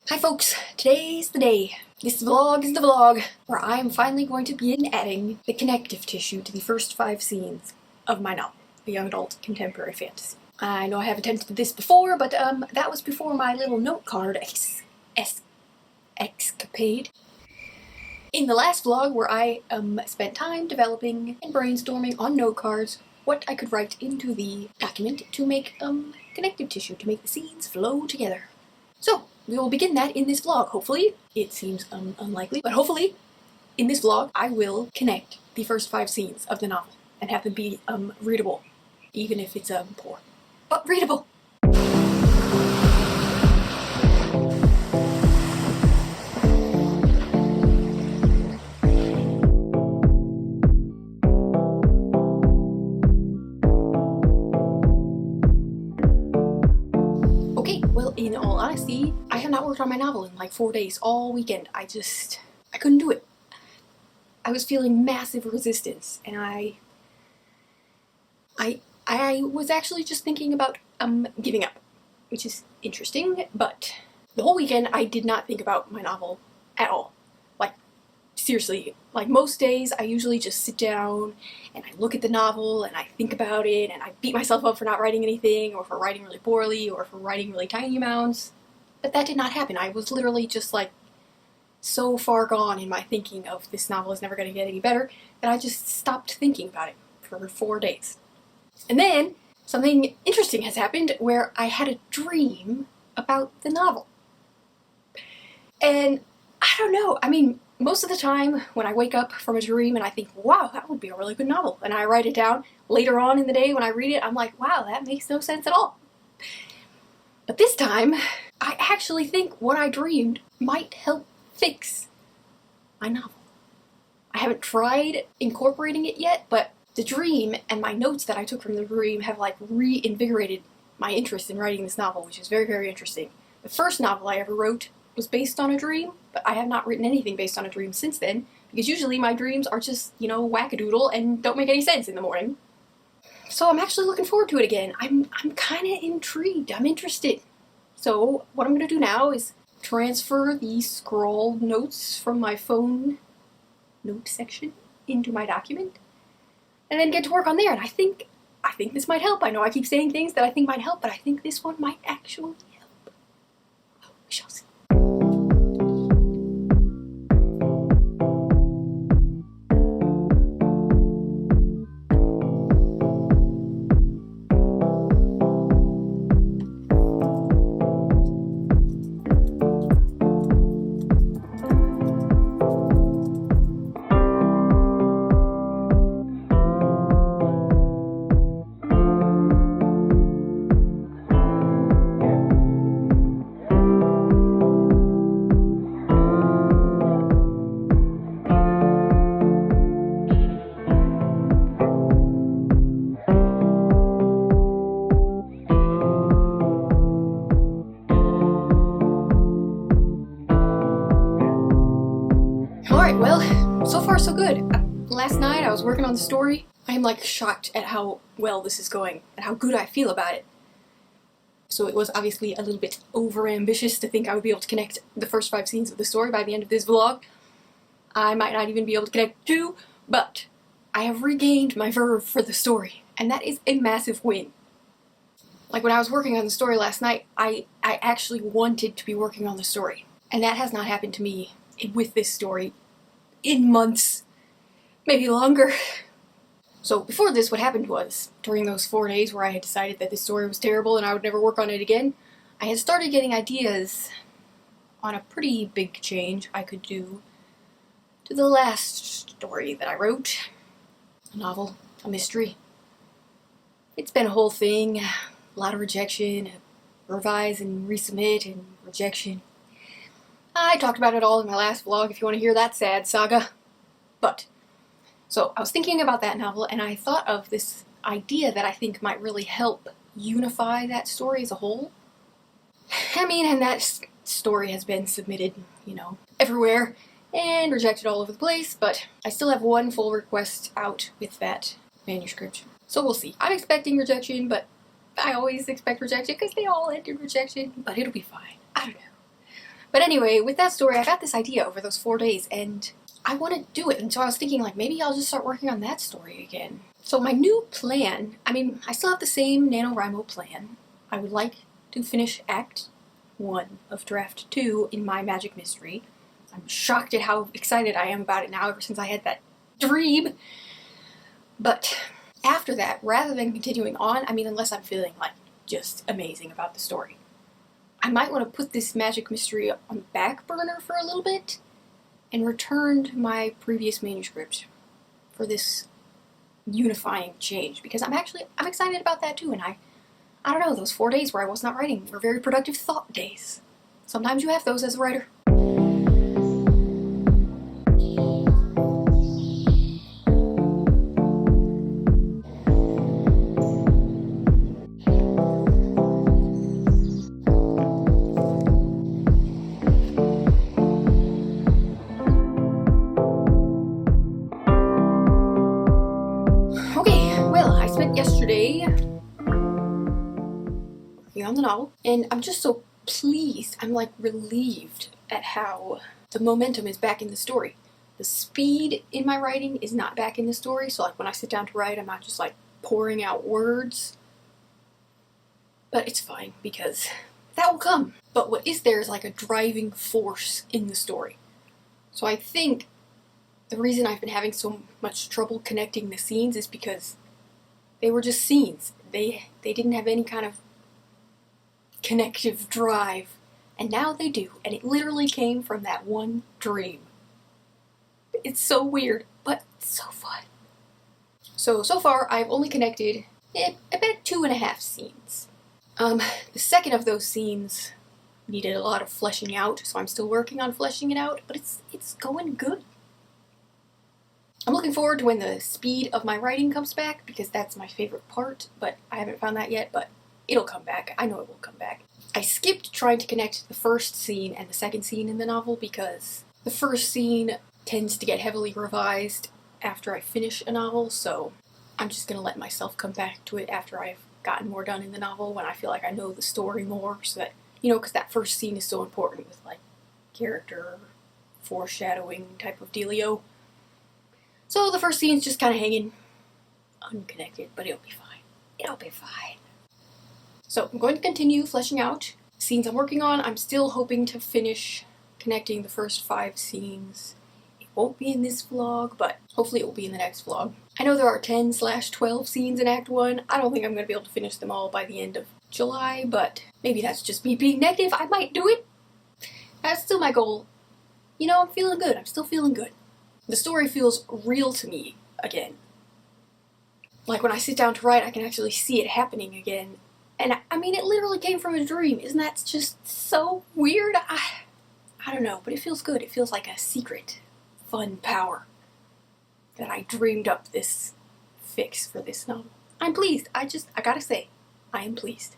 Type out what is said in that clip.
Hi folks, today's the day. This vlog is the vlog where I'm finally going to begin adding the connective tissue to the first 5 scenes of my novel, a young adult contemporary fantasy. I know I have attempted this before, but that was before my little note card escapade. In the last vlog where I spent time developing and brainstorming on note cards what I could write into the document to make connective tissue, to make the scenes flow together. So, we will begin that in this vlog, hopefully. It seems unlikely, but hopefully, in this vlog, I will connect the first 5 scenes of the novel and have them be readable, even if it's poor. But readable! In all honesty, I have not worked on my novel in like 4 days, all weekend. I couldn't do it. I was feeling massive resistance, and I was actually just thinking about giving up, which is interesting, but the whole weekend I did not think about my novel at all. Like, seriously, like most days I usually just sit down and I look at the novel and I think about it and I beat myself up for not writing anything, or for writing really poorly, or for writing really tiny amounts. But that did not happen. I was literally just like so far gone in my thinking of this novel is never going to get any better that I just stopped thinking about it for 4 days. And then something interesting has happened where I had a dream about the novel. And I don't know, I mean, most of the time when I wake up from a dream and I think, wow, that would be a really good novel, and I write it down, later on in the day when I read it, I'm like, wow, that makes no sense at all. But this time, I actually think what I dreamed might help fix my novel. I haven't tried incorporating it yet, but the dream and my notes that I took from the dream have like reinvigorated my interest in writing this novel, which is very, very interesting. The first novel I ever wrote was based on a dream, but I have not written anything based on a dream since then, because usually my dreams are just, you know, wackadoodle and don't make any sense in the morning. So I'm actually looking forward to it again. I'm kind of intrigued. I'm interested. So what I'm going to do now is transfer the scrawled notes from my phone note section into my document, and then get to work on there. And I think this might help. I know I keep saying things that I think might help, but I think this one might actually help. We shall see. Alright, well, so far so good. Last night I was working on the story. I am like shocked at how well this is going, and how good I feel about it. So it was obviously a little bit over-ambitious to think I would be able to connect the first 5 scenes of the story by the end of this vlog. I might not even be able to connect 2, but I have regained my verve for the story, and that is a massive win. Like when I was working on the story last night, I actually wanted to be working on the story, and that has not happened to me with this story in months, maybe longer. So before this, what happened was, during those 4 days where I had decided that this story was terrible and I would never work on it again, I had started getting ideas on a pretty big change I could do to the last story that I wrote. A novel, a mystery. It's been a whole thing, a lot of rejection, revise and resubmit and rejection. I talked about it all in my last vlog if you want to hear that sad saga. But, so I was thinking about that novel, and I thought of this idea that I think might really help unify that story as a whole. I mean, and that story has been submitted, you know, everywhere and rejected all over the place, but I still have one full request out with that manuscript. So we'll see. I'm expecting rejection, but I always expect rejection because they all end in rejection, but it'll be fine. I don't know. But anyway, with that story, I got this idea over those 4 days, and I want to do it. And so I was thinking, like, maybe I'll just start working on that story again. So my new plan, I mean, I still have the same NaNoWriMo plan. I would like to finish Act 1 of Draft 2 in my Magic Mystery. I'm shocked at how excited I am about it now ever since I had that dream. But after that, rather than continuing on, I mean, unless I'm feeling like just amazing about the story, I might want to put this Magic Mystery on the back burner for a little bit and return to my previous manuscript for this unifying change, because I'm excited about that too. And I don't know, those 4 days where I was not writing were very productive thought days. Sometimes you have those as a writer. Yesterday working on the novel, and I'm just so pleased. I'm like relieved at how the momentum is back in the story. The speed in my writing is not back in the story, so like when I sit down to write, I'm not just like pouring out words. But it's fine, because that will come. But what is there is like a driving force in the story. So I think the reason I've been having so much trouble connecting the scenes is because they were just scenes. They didn't have any kind of connective drive. And now they do. And it literally came from that one dream. It's so weird, but so fun. So far, I've only connected about 2.5 scenes. The second of those scenes needed a lot of fleshing out, so I'm still working on fleshing it out, but it's going good. I'm looking forward to when the speed of my writing comes back, because that's my favorite part, but I haven't found that yet, but it'll come back. I know it will come back. I skipped trying to connect the first scene and the second scene in the novel because the first scene tends to get heavily revised after I finish a novel, so I'm just gonna let myself come back to it after I've gotten more done in the novel, when I feel like I know the story more, so that, you know, because that first scene is so important with, like, character foreshadowing type of dealio. So the first scene's just kind of hanging unconnected, but it'll be fine. It'll be fine. So I'm going to continue fleshing out scenes I'm working on. I'm still hoping to finish connecting the first 5 scenes. It won't be in this vlog, but hopefully it will be in the next vlog. I know there are 10/12 scenes in Act 1. I don't think I'm going to be able to finish them all by the end of July, but maybe that's just me being negative. I might do it. That's still my goal. You know, I'm feeling good. I'm still feeling good. The story feels real to me again. Like when I sit down to write, I can actually see it happening again. And I mean, it literally came from a dream. Isn't that just so weird? I don't know, but it feels good. It feels like a secret, fun power that I dreamed up this fix for this novel. I'm pleased. I gotta say, I am pleased.